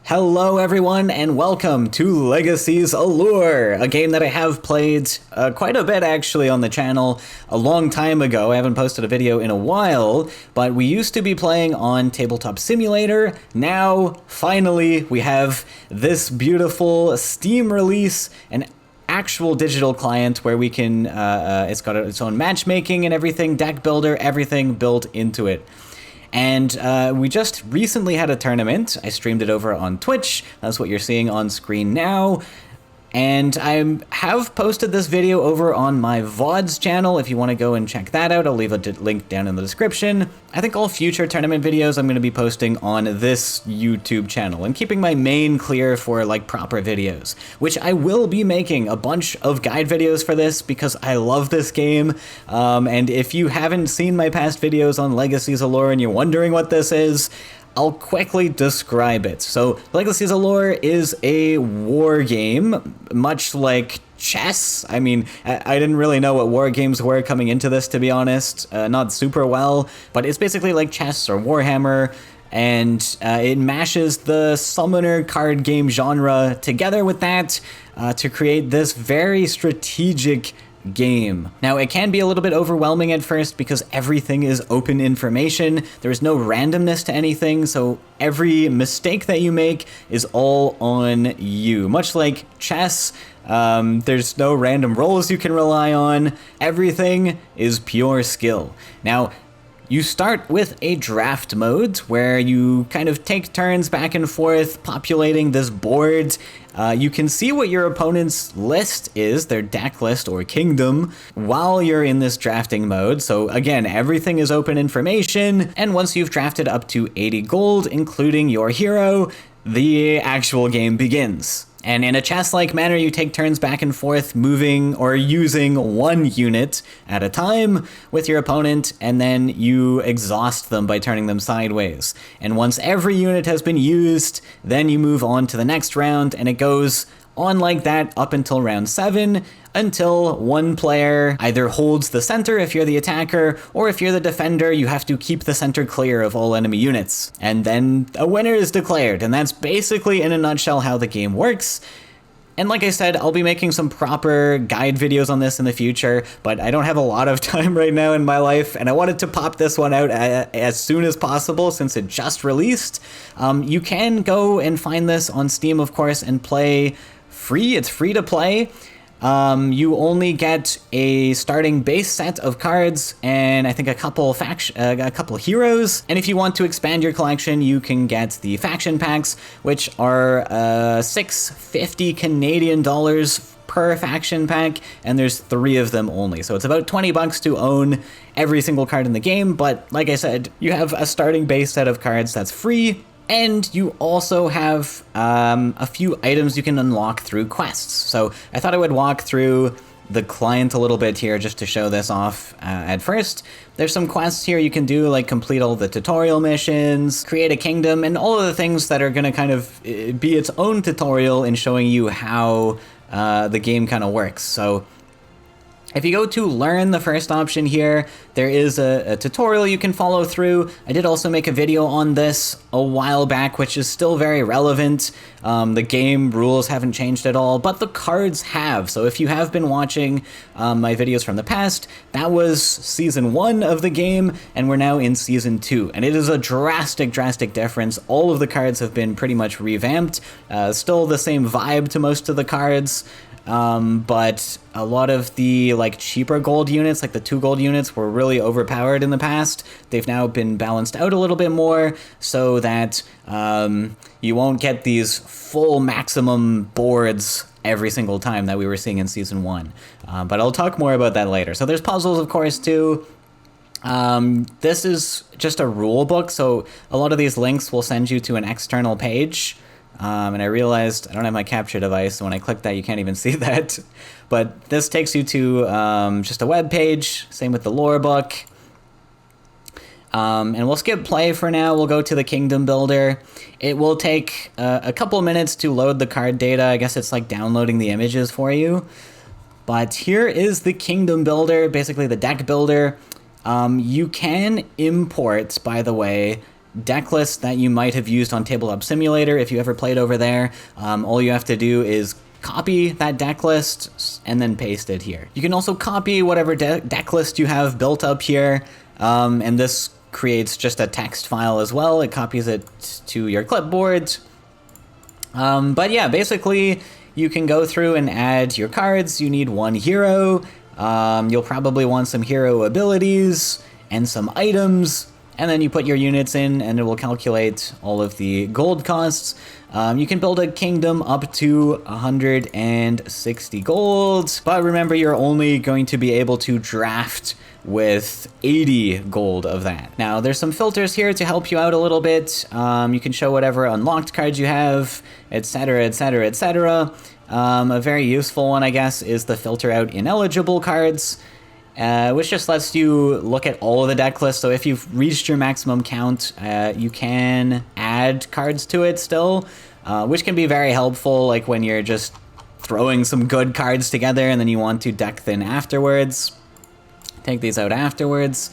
Hello everyone and welcome to Legacy's Allure, a game that I have played quite a bit actually on the channel a long time ago. I haven't posted a video in a while, but we used to be playing on Tabletop Simulator. Now, finally, we have this beautiful Steam release, an actual digital client where we can, it's got its own matchmaking and everything, deck builder, everything built into it. And we just recently had a tournament. I streamed it over on Twitch. That's what you're seeing on screen now. And I have posted this video over on my VODs channel. If you want to go and check that out, I'll leave a link down in the description. I think all future tournament videos I'm going to be posting on this YouTube channel and keeping my main clear for like proper videos, which I will be making a bunch of guide videos for this because I love this game. And if you haven't seen my past videos on Legacy's Allure and you're wondering what this is, I'll quickly describe it. So, Legacy's Allure is a war game, much like chess. I mean, I didn't really know what war games were coming into this, to be honest. Not super well, but it's basically like chess or Warhammer, and it mashes the summoner card game genre together with that to create this very strategic game. Now, it can be a little bit overwhelming at first because everything is open information. There's no randomness to anything, so every mistake that you make is all on you. Much like chess, there's no random rolls you can rely on. Everything is pure skill. Now, you start with a draft mode where you kind of take turns back and forth populating this board. You can see what your opponent's list is, their deck list or kingdom, while you're in this drafting mode. So again, everything is open information, and once you've drafted up to 80 gold, including your hero, the actual game begins. And in a chess-like manner, you take turns back and forth moving or using one unit at a time with your opponent, and then you exhaust them by turning them sideways. And once every unit has been used, then you move on to the next round, and it goes on like that up until round 7, until one player either holds the center if you're the attacker, or if you're the defender, you have to keep the center clear of all enemy units. And then a winner is declared, and that's basically in a nutshell how the game works. And like I said, I'll be making some proper guide videos on this in the future, but I don't have a lot of time right now in my life, and I wanted to pop this one out as soon as possible since it just released. You can go and find this on Steam, of course, and play free. It's free to play. You only get a starting base set of cards and I think a couple heroes. And if you want to expand your collection, you can get the faction packs, which are $6.50 Canadian per faction pack, and there's 3 of them only. So it's about 20 bucks to own every single card in the game. But like I said, you have a starting base set of cards that's free. And you also have a few items you can unlock through quests. So I thought I would walk through the client a little bit here just to show this off at first. There's some quests here you can do, like complete all the tutorial missions, create a kingdom, and all of the things that are going to kind of be its own tutorial in showing you how the game kind of works. So if you go to learn, the first option here, there is a tutorial you can follow through. I did also make a video on this a while back, which is still very relevant. The game rules haven't changed at all, but the cards have. So if you have been watching my videos from the past, that was Season 1 of the game, and we're now in Season 2. And it is a drastic difference. All of the cards have been pretty much revamped. Still the same vibe to most of the cards. But a lot of the like cheaper gold units, like the 2 gold units, were really overpowered in the past. They've now been balanced out a little bit more so that you won't get these full maximum boards every single time that we were seeing in Season 1. But I'll talk more about that later. So there's puzzles, of course, too. This is just a rule book, so a lot of these links will send you to an external page. And I realized I don't have my capture device, so when I click that, you can't even see that. But this takes you to just a web page, same with the lore book. And we'll skip play for now. We'll go to the Kingdom Builder. It will take a couple minutes to load the card data. I guess it's like downloading the images for you. But here is the Kingdom Builder, basically the deck builder. You can import, by the way, deck list that you might have used on Tabletop Simulator if you ever played over there. All you have to do is copy that deck list and then paste it here. You can also copy whatever deck list you have built up here, and this creates just a text file as well. It copies it to your clipboard. But yeah, basically you can go through and add your cards. You need one hero. You'll probably want some hero abilities and some items, and then you put your units in and it will calculate all of the gold costs. You can build a kingdom up to 160 gold, but remember you're only going to be able to draft with 80 gold of that. Now there's some filters here to help you out a little bit. You can show whatever unlocked cards you have, etc, etc, etc. A very useful one, I guess, is the filter out ineligible cards, which just lets you look at all of the deck list. So if you've reached your maximum count, you can add cards to it still, which can be very helpful, like when you're just throwing some good cards together and then you want to deck thin afterwards. Take these out afterwards.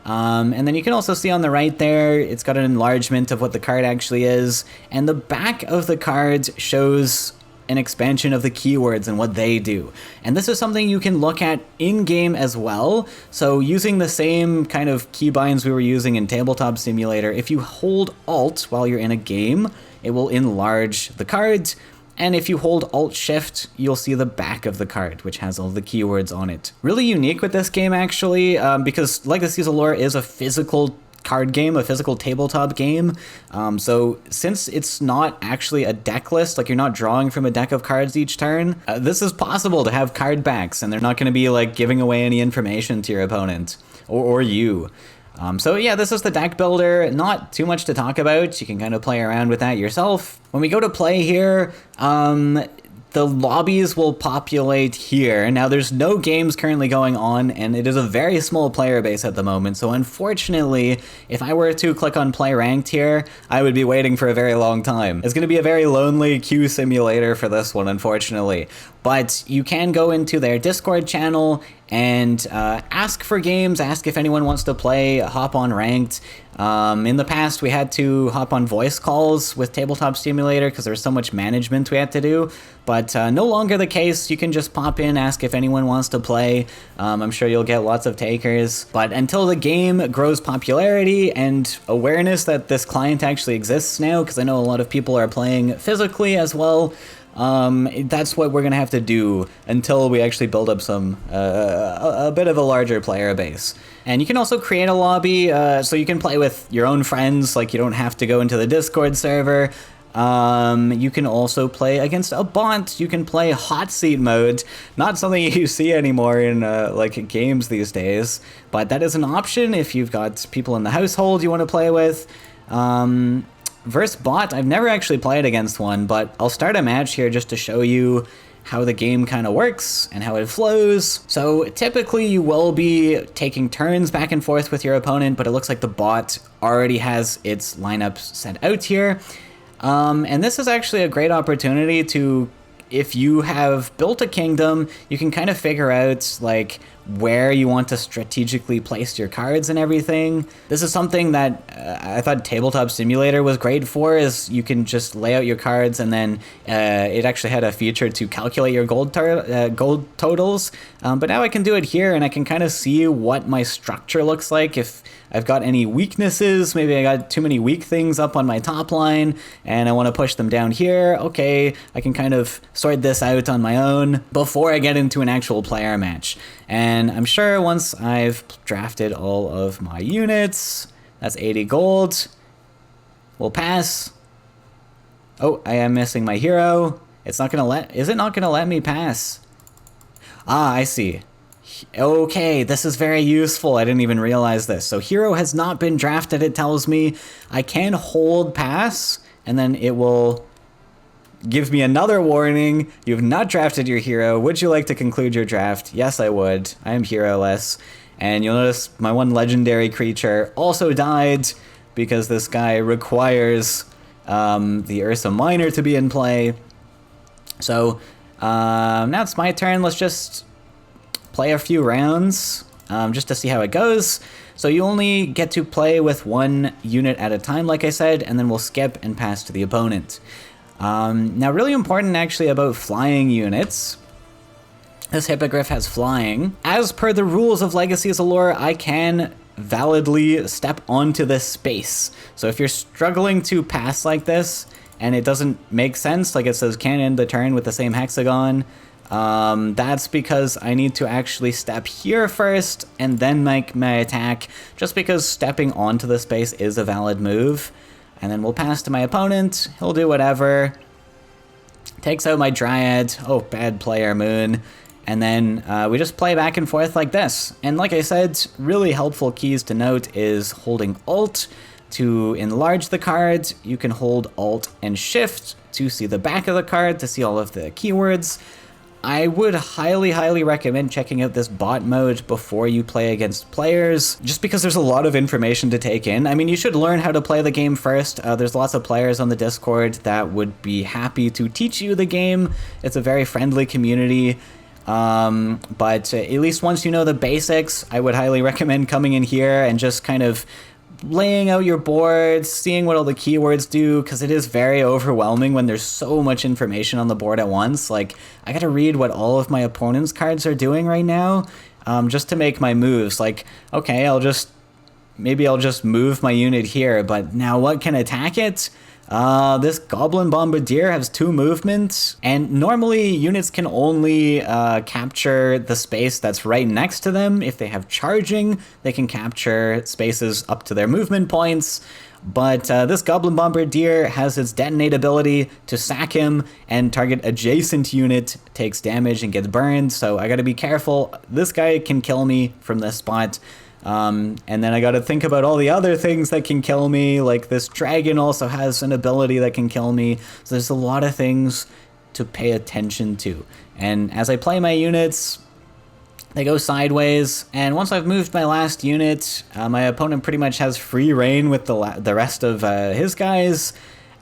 And then you can also see on the right there, it's got an enlargement of what the card actually is, and the back of the card shows an expansion of the keywords and what they do. And this is something you can look at in-game as well. So using the same kind of keybinds we were using in Tabletop Simulator, if you hold Alt while you're in a game, it will enlarge the card. And if you hold Alt-Shift, you'll see the back of the card, which has all the keywords on it. Really unique with this game, actually, because Legacies Allure is a physical card game, a physical tabletop game. So since it's not actually a deck list, like you're not drawing from a deck of cards each turn, this is possible to have card backs, and they're not going to be like giving away any information to your opponent or you. So yeah, this is the deck builder. Not too much to talk about. You can kind of play around with that yourself. When we go to play here, the lobbies will populate here. Now, there's no games currently going on, and it is a very small player base at the moment. So unfortunately, if I were to click on play ranked here, I would be waiting for a very long time. It's going to be a very lonely queue simulator for this one, unfortunately. But you can go into their Discord channel and ask for games, ask if anyone wants to play, hop on ranked. In the past, we had to hop on voice calls with Tabletop Simulator because there was so much management we had to do, but no longer the case. You can just pop in, ask if anyone wants to play. I'm sure you'll get lots of takers, but until the game grows popularity and awareness that this client actually exists now, because I know a lot of people are playing physically as well, that's what we're gonna have to do until we actually build up some a bit of a larger player base. And you can also create a lobby, so you can play with your own friends. Like, you don't have to go into the Discord server. You can also play against a bot. You can play hot seat mode, not something you see anymore in like games these days, but that is an option if you've got people in the household you want to play with. Versus bot, I've never actually played against one, but I'll start a match here just to show you how the game kind of works and how it flows. So typically you will be taking turns back and forth with your opponent, but it looks like the bot already has its lineup set out here. And this is actually a great opportunity to, if you have built a kingdom, you can kind of figure out like where you want to strategically place your cards and everything. This is something that I thought Tabletop Simulator was great for, is you can just lay out your cards, and then it actually had a feature to calculate your gold totals. But now I can do it here, and I can kind of see what my structure looks like. If I've got any weaknesses, maybe I got too many weak things up on my top line and I want to push them down here. Okay, I can kind of sort this out on my own before I get into an actual player match. And I'm sure once I've drafted all of my units, that's 80 gold, we'll pass. Oh, I am missing my hero. It's not gonna let, is it not gonna let me pass? Ah, I see. Okay, this is very useful. I didn't even realize this. So hero has not been drafted, it tells me. I can hold pass, and then it will give me another warning. You've not drafted your hero. Would you like to conclude your draft? Yes, I would. I am hero-less. And you'll notice my one legendary creature also died because this guy requires the Ursa Minor to be in play. So now it's my turn. Let's just play a few rounds just to see how it goes. So you only get to play with one unit at a time, like I said, and then we'll skip and pass to the opponent. Now, really important actually about flying units. This Hippogriff has flying. As per the rules of Legacy's Allure, I can validly step onto this space. So if you're struggling to pass like this, and it doesn't make sense, like it says can end the turn with the same hexagon, that's because I need to actually step here first and then make my attack, just because stepping onto the space is a valid move. And then we'll pass to my opponent, he'll do whatever, takes out my Dryad, oh bad player Moon, and then we just play back and forth like this. And like I said, really helpful keys to note is holding Alt to enlarge the card. You can hold Alt and Shift to see the back of the card, to see all of the keywords. I would highly recommend checking out this bot mode before you play against players, just because there's a lot of information to take in. I mean, you should learn how to play the game first. There's lots of players on the Discord that would be happy to teach you the game. It's a very friendly community. But at least once you know the basics, I would highly recommend coming in here and just kind of laying out your board, seeing what all the keywords do, because it is very overwhelming when there's so much information on the board at once. Like, I gotta read what all of my opponent's cards are doing right now, just to make my moves. Like, okay, maybe I'll just move my unit here, but now what can attack it? This Goblin Bombardier has 2 movements, and normally units can only capture the space that's right next to them. If they have charging, they can capture spaces up to their movement points. But this Goblin Bombardier has its detonate ability to sack him, and target adjacent unit takes damage and gets burned, so I gotta be careful. This guy can kill me from this spot. And then I gotta think about all the other things that can kill me, like this dragon also has an ability that can kill me. So there's a lot of things to pay attention to. And as I play my units, they go sideways, and once I've moved my last unit, my opponent pretty much has free reign with the rest of his guys,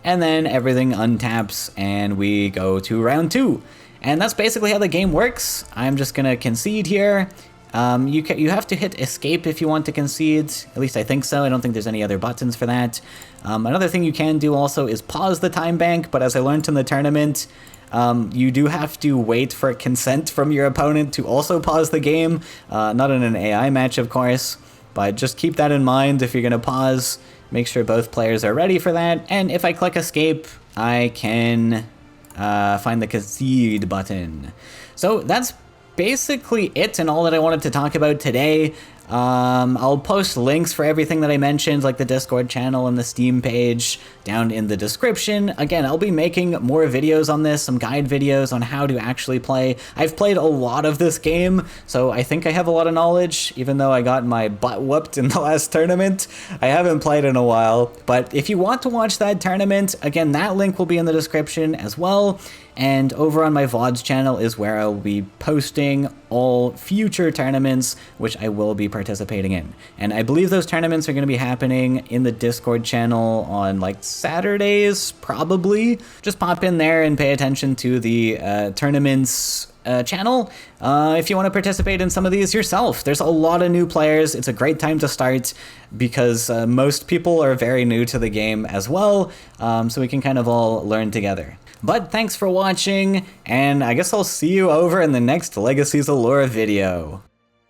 and then everything untaps, and we go to round 2. And that's basically how the game works. I'm just gonna concede here. You have to hit escape if you want to concede, at least I think so. I don't think there's any other buttons for that. Another thing you can do also is pause the time bank, but as I learned in the tournament, you do have to wait for consent from your opponent to also pause the game. Not in an AI match, of course, but just keep that in mind if you're going to pause. Make sure both players are ready for that, and if I click escape, I can find the concede button. So that's basically it and all that I wanted to talk about today. I'll post links for everything that I mentioned, like the Discord channel and the Steam page, down in the description. Again, I'll be making more videos on this, some guide videos on how to actually play. I've played a lot of this game, so I think I have a lot of knowledge, even though I got my butt whooped in the last tournament. I haven't played in a while, but if you want to watch that tournament, again, that link will be in the description as well. And over on my VODs channel is where I'll be posting all future tournaments, which I will be participating in. And I believe those tournaments are going to be happening in the Discord channel on like Saturdays, probably. Just pop in there and pay attention to the tournaments channel if you want to participate in some of these yourself. There's a lot of new players. It's a great time to start because most people are very new to the game as well, so we can kind of all learn together. But thanks for watching, and I guess I'll see you over in the next Legacy's Allure video.